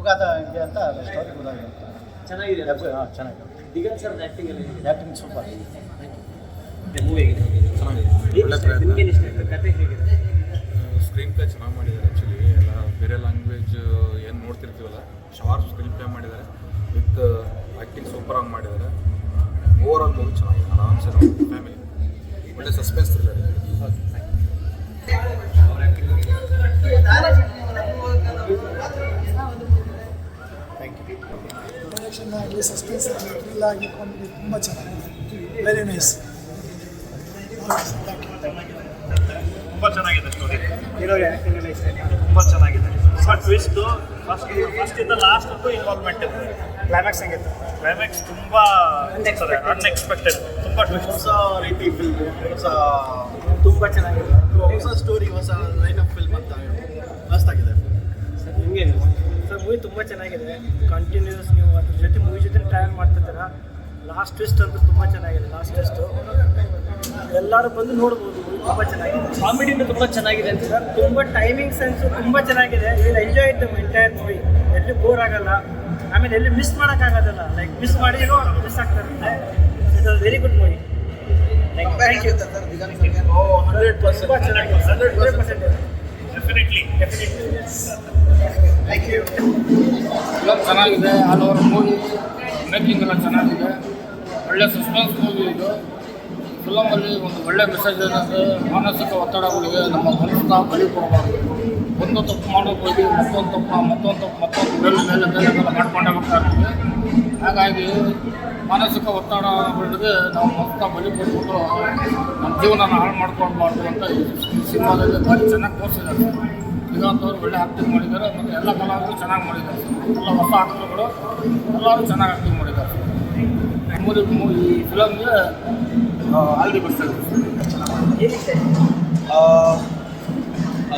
ಅಪಘಾತ ಇದೆ ಅಂತ ಸ್ಟೋರಿ ಗೊತ್ತಾಗುತ್ತೆ. ಚೆನ್ನಾಗಿದೆ. ಹಾಂ ಚೆನ್ನಾಗಿದೆ. ದಿಗಂತ್ ಸರ್ ಆ್ಯಕ್ಟಿಂಗ್ ಎಲ್ಲ ಆ್ಯಕ್ಟಿಂಗ್ ಸೂಪರ್. ಮೂವಿ ಹೇಗಿದೆ? ಚೆನ್ನಾಗಿದೆ. ನಿಮ್ಗೇನು ಇಷ್ಟ ಆಯಿತು? ಕತೆ ಹೇಗಿದೆ? ಸ್ಕ್ರೀನ್ ಪ್ಲೇ ಚೆನ್ನಾಗಿ ಮಾಡಿದ್ದಾರೆ. ಆ್ಯಕ್ಚುಲಿ ಎಲ್ಲ ಬೇರೆ ಲ್ಯಾಂಗ್ವೇಜ್ ಏನು ನೋಡ್ತಿರ್ತೀವಲ್ಲ ಶಾರ್ಪ್ ಸ್ಕ್ರೀನ್ ಪ್ಲೇ ಮಾಡಿದ್ದಾರೆ. ವಿತ್ ಆ್ಯಕ್ಟಿಂಗ್ ಸೂಪರಾಗಿ ಮಾಡಿದ್ದಾರೆ. ಓವರ್ ಆಲ್ ಮೂವಿ ಚೆನ್ನಾಗಿದೆ. ಆರಾಮ್ಸೆ ನೋಡಿ ಫ್ಯಾಮಿಲಿ. ಒಳ್ಳೆ ಸಸ್ಪೆನ್ಸ್ ಥ್ರಿಲ್ಲರ್ ಇದೆ. ಡೈರೆಕ್ಷನ್ ಆಗಲಿ, ಸಸ್ಪೆನ್ಸ್ ಆಗಲಿ, ಥ್ರಿಲ್ ಆಗಿ, ಕಾಮಿಡಿ ತುಂಬ ಚೆನ್ನಾಗಿದೆ. Very nice. ತುಂಬ ಚೆನ್ನಾಗಿದೆ ಸ್ಟೋರಿ. ಹೀರೋ ಆ್ಯಕ್ಟಿಂಗ್ ಎಲ್ಲ ಇಷ್ಟ ಆಯಿತು. ತುಂಬ ಚೆನ್ನಾಗಿದೆ. ಟ್ವಿಸ್ಟು ಫಸ್ಟಿಂದ ಲಾಸ್ಟ್ವರೆಗೂ ಇನ್ವಾಲ್ವ್ಮೆಂಟ್ ಇದೆ. ಕ್ಲೈಮ್ಯಾಕ್ಸ್ ಹೆಂಗಿತ್ತು? ಕ್ಲೈಮ್ಯಾಕ್ಸ್ ತುಂಬ ಅನ್ಎಕ್ಸ್ಪೆಕ್ಟೆಡ್. ತುಂಬ ಟ್ವಿಸ್ಟ್. ಹೊಸ ರೀತಿ ಫಿಲ್ಮ್, ತುಂಬ ಚೆನ್ನಾಗಿದೆ. ಹೊಸ ಸ್ಟೋರಿ, ಹೊಸ ಲೈನ್ ಆಫ್ ಫಿಲ್ಮ್ ಅಂತ ಮಸ್ತಾಗಿದೆ. ಸರ್ ನಿಮಗೆ ಸರ್ ಮೂವಿ ತುಂಬ ಚೆನ್ನಾಗಿದೆ. ಕಂಟಿನ್ಯೂಸ್ ನೀವು ಅದ್ರ ಜೊತೆ ಮೂವಿ ಜೊತೆ ಟ್ರಾವೆಲ್ ಮಾಡ್ತಿರ್ತೀರ. ಲಾಸ್ಟ್ ಟ್ವಿಸ್ಟ್ ಅಂತೂ ತುಂಬ ಚೆನ್ನಾಗಿದೆ. ಲಾಸ್ಟ್ ಟ್ವಿಸ್ಟು ಎಲ್ಲರೂ ಬಂದು ನೋಡ್ಬೋದು. ತುಂಬ ಚೆನ್ನಾಗಿದೆ. ಕಾಮಿಡಿನೂ ತುಂಬ ಚೆನ್ನಾಗಿದೆ ಅಂತ ಸರ್. ತುಂಬ ಟೈಮಿಂಗ್ ಸೆನ್ಸು ತುಂಬ ಚೆನ್ನಾಗಿದೆ. Will enjoy it entire movie. ಎಲ್ಲಿ ಬೋರ್ ಆಗಲ್ಲ. ಆಮೇಲೆ ಎಲ್ಲಿ ಮಿಸ್ ಮಾಡೋಕ್ಕಾಗೋದಿಲ್ಲ. ಲೈಕ್ ಮಿಸ್ ಮಾಡಿರೋ ಮಿಸ್ ಆಗ್ತಾ ಇರುತ್ತೆ. It was very good movie. Thank you. ತುಂಬ ಚೆನ್ನಾಗಿದೆ. 100% ಡೆಫಿನೆಟ್ಲಿ. Thank you. ಫಿಲಮ್ ಚೆನ್ನಾಗಿದೆ. ಆಲ್ ಓವರ್ ಮೂವಿ ಮೇಕಿಂಗ್ ಎಲ್ಲ ಚೆನ್ನಾಗಿದೆ. ಒಳ್ಳೆ ಸಸ್ಪೆನ್ಸ್ ಮೂವಿ ಇದು. ಫಿಲಮಲ್ಲಿ ಒಂದು ಒಳ್ಳೆ ಮೆಸೇಜ್ ಏನಂದರೆ ಮಾನಸಿಕ ಒತ್ತಡಗಳಿಗೆ ನಮ್ಮ ಮನಸ್ಸನ್ನ ಬಲಿ ಕೊಡಬಾರ್ದು. ಒಂದು ತಪ್ಪು ಮಾಡೋಕ್ಕೆ ಹೋಗಿ ಮತ್ತೊಂದು ತಪ್ಪು ಮೇಲೆ ಮಾಡ್ಕೊಂಡೇ ಹೋಗ್ತಾಯಿರ್ತೀವಿ. ಹಾಗಾಗಿ ಮಾನಸಿಕ ಒತ್ತಡಗಳಿಗೆ ನಾವು ಮನಸ್ಸನ್ನ ಬಲಿ ಕೊಟ್ಬಿಟ್ಟು ನಮ್ಮ ಜೀವನನ ಹಾಳು ಮಾಡ್ಕೊಳ್ಬಾರ್ದು ಅಂತ ಈ ಸಿನಿಮಾದಲ್ಲಿ ಭಾರಿ ಚೆನ್ನಾಗಿ ತೋರಿಸಿದ್ದಾರೆ. ದಿಗಂತವ್ರು ಒಳ್ಳೆ ಆ್ಯಕ್ಟಿಂಗ್ ಮಾಡಿದ್ದಾರೆ. ಮತ್ತು ಎಲ್ಲ ಕಲಾವಿದರು ಚೆನ್ನಾಗಿ ಮಾಡಿದ್ದಾರೆ. ಎಲ್ಲ ಹೊಸ ಆಕ್ಟರ್ಗಳು ಎಲ್ಲರೂ ಚೆನ್ನಾಗಿ ಆ್ಯಕ್ಟಿಂಗ್ ಮಾಡಿದ್ದಾರೆ. ಈ ಫಿಲಮ್ಗೆ ಆಲ್ ದಿ ಬೆಸ್ಟ್.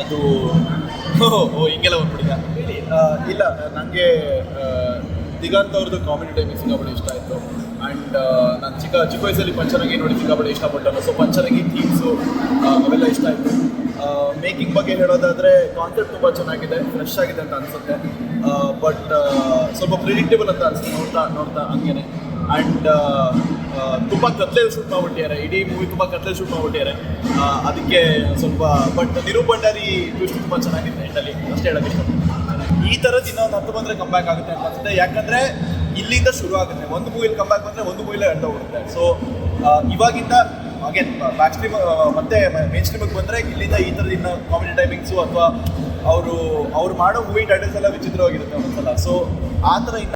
ಅದು ಹಿಂಗೆಲ್ಲ ಬಂದ್ಬಿಡಿದ. ಇಲ್ಲ, ನನಗೆ ದಿಗಂತ್ ಅವ್ರದ್ದು ಕಾಮಿಡಿ ಟೈಮಿಂಗ್ ಸಿಕ್ಕಾಪಟ್ಟೆ ಇಷ್ಟ ಆಯಿತು. ಆ್ಯಂಡ್ ನಾನು ಚಿಕ್ಕ ವಯಸ್ಸಲ್ಲಿ ಪಂಚರಂಗಿ ನೋಡಿ ಸಿಕ್ಕಾಪಟ್ಟೆ ಇಷ್ಟಪಟ್ಟಲ್ಲ. ಸೊ ಪಂಚರಂಗಿ ಥೀಮ್ಸು ಅವೆಲ್ಲ ಇಷ್ಟ ಆಯಿತು. ಮೇಕಿಂಗ್ ಬಗ್ಗೆ ಹೇಳೋದಾದರೆ ಕಾನ್ಸೆಪ್ಟ್ ತುಂಬ ಚೆನ್ನಾಗಿದೆ, ಫ್ರೆಶ್ ಆಗಿದೆ ಅಂತ ಅನಿಸುತ್ತೆ. ಬಟ್ ಸ್ವಲ್ಪ ಪ್ರಿಡಿಕ್ಟೇಬಲ್ ಅಂತ ಅನಿಸುತ್ತೆ ನೋಡ್ತಾ ಹಂಗೇನೆ. ಆ್ಯಂಡ್ ತುಂಬ ಕತ್ಲೆಯಲ್ಲಿ ಶೂಟ್ ಮಾಡಿಬಿಟ್ಟಿದ್ದಾರೆ. ಇಡೀ ಮೂವಿ ತುಂಬ ಕತ್ಲೆಯಲ್ಲಿ ಶೂಟ್ ಮಾಡಿಬಿಟ್ಟಿದ್ದಾರೆ. ಅದಕ್ಕೆ ಸ್ವಲ್ಪ ಬಟ್ ನಿರೂಪ್ ಭಂಡಾರಿ ಟ್ವಿಸ್ಟ್ ತುಂಬ ಚೆನ್ನಾಗಿದೆ ಎಂಡಲ್ಲಿ. ಅಷ್ಟೇ ಹೇಳೋಕ್ಕೆ ಇಷ್ಟಪಡ್ತೀನಿ. ಈ ಥರದ್ದು ಇನ್ನೊಂದು 10 ಬಂದರೆ ಕಂಬ್ಯಾಕ್ ಆಗುತ್ತೆ ಅಂತ ಅನಿಸುತ್ತೆ. ಯಾಕಂದರೆ ಇಲ್ಲಿಂದ ಶುರು ಆಗುತ್ತೆ. ಒಂದು ಮೂವಿಲಿ ಕಂಬ್ಯಾಕ್ ಬಂದರೆ ಒಂದು ಮೂವಿಲೇ ಎಂಡ್ ಹೋಗುತ್ತೆ. ಸೊ ಇವಾಗಿಂದ ಅಗೇನ್ ಬ್ಯಾಕ್ ಸ್ಟ್ರೀಮ್ ಮತ್ತೆ ಮೇನ್ ಸ್ಟ್ರೀಮಿಗೆ ಬಂದರೆ ಇಲ್ಲಿಂದ ಈ ಥರದ ಇನ್ನು ಕಾಮಿಡಿ ಟೈಮಿಂಗ್ಸು ಅಥವಾ ಅವರು ಮಾಡೋ ಮೂವಿ ಟೈಟಲ್ಸ್ ಎಲ್ಲ ವಿಚಿತ್ರವಾಗಿರುತ್ತೆ ಒಂದೊಂದ್ಸಲ. ಸೊ ಆ ಥರ